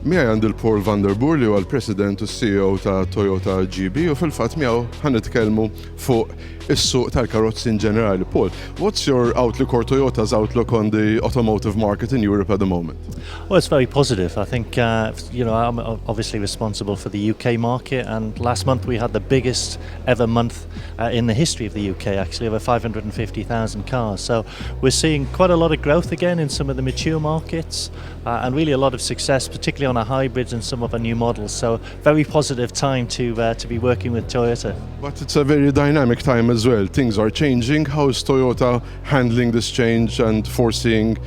Miegħi għandi l-Paul van der Burgh li huwa l-President u CEO ta' Toyota GB u fil-fatt miegħu ħanitkellmu fuq is-suq tal-karozzi in ġenerali. Paul, what's your outlook or Toyota's outlook on the automotive market in Europe at the moment? Well, it's very positive. I think, I'm obviously responsible for the UK market, and last month we had the biggest ever month in the history of the UK, actually, over 550,000 cars. So we're seeing quite a lot of growth again in some of the mature markets, and really a lot of success, particularly on our hybrids and some of our new models. So very positive time to be working with Toyota. But it's a very dynamic time as well. Things are changing. How is Toyota handling this change and foreseeing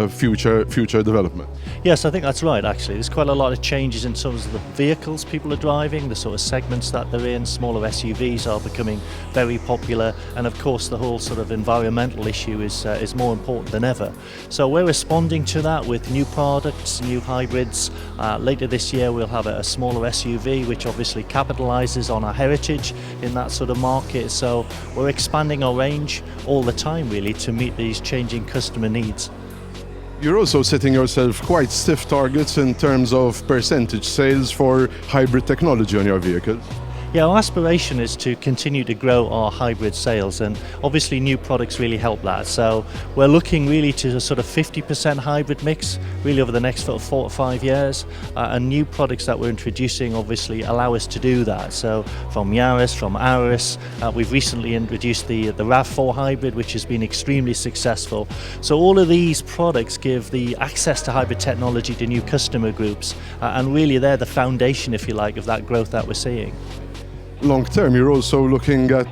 future development? Yes, I think that's right, actually. There's quite a lot of changes in terms of the vehicles people are driving, the sort of segments that they're in. Smaller SUVs are becoming very popular, and of course the whole sort of environmental issue is more important than ever. So we're responding to that with new products, new hybrids. Later this year we'll have a smaller SUV, which obviously capitalizes on our heritage in that sort of market. So we're expanding our range all the time, really, to meet these changing customer needs. You're also setting yourself quite stiff targets in terms of percentage sales for hybrid technology on your vehicles. Yeah, our aspiration is to continue to grow our hybrid sales, and obviously new products really help that. So we're looking really to a sort of 50% hybrid mix really over the next 4 to 5 years, and new products that we're introducing obviously allow us to do that. So from Yaris, from Aris, we've recently introduced the RAV4 hybrid, which has been extremely successful. So all of these products give the access to hybrid technology to new customer groups, and really they're the foundation, if you like, of that growth that we're seeing. Long term, you're also looking at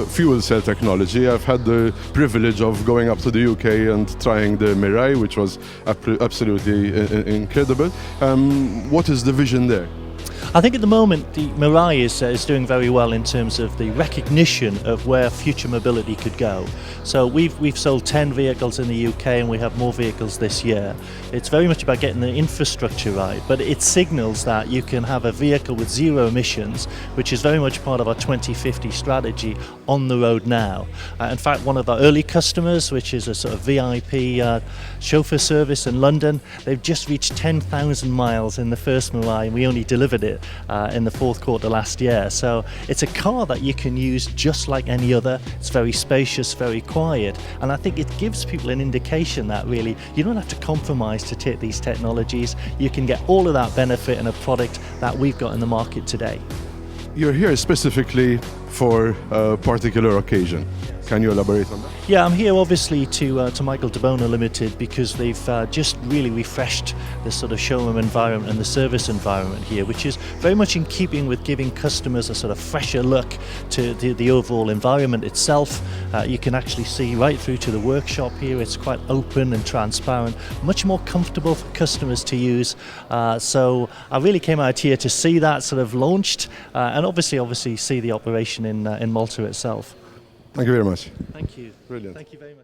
fuel cell technology. I've had the privilege of going up to the UK and trying the Mirai, which was absolutely incredible. What is the vision there? I think at the moment the Mirai is doing very well in terms of the recognition of where future mobility could go. So we've sold 10 vehicles in the UK, and we have more vehicles this year. It's very much about getting the infrastructure right, but it signals that you can have a vehicle with zero emissions, which is very much part of our 2050 strategy, on the road now. In fact, one of our early customers, which is a sort of VIP chauffeur service in London, they've just reached 10,000 miles in the first Mirai, and we only delivered it in the fourth quarter last year. So it's a car that you can use just like any other. It's very spacious, very quiet, and I think it gives people an indication that really you don't have to compromise to take these technologies. You can get all of that benefit in a product that we've got in the market today. You're here specifically for a particular occasion. Can you elaborate on that? Yeah, I'm here obviously to Michael de Bona Limited, because they've just really refreshed the sort of showroom environment and the service environment here, which is very much in keeping with giving customers a sort of fresher look to the overall environment itself. You can actually see right through to the workshop here. It's quite open and transparent, much more comfortable for customers to use. So I really came out here to see that sort of launched, and obviously see the operation in Malta itself. Thank you very much. Thank you. Brilliant. Thank you very much.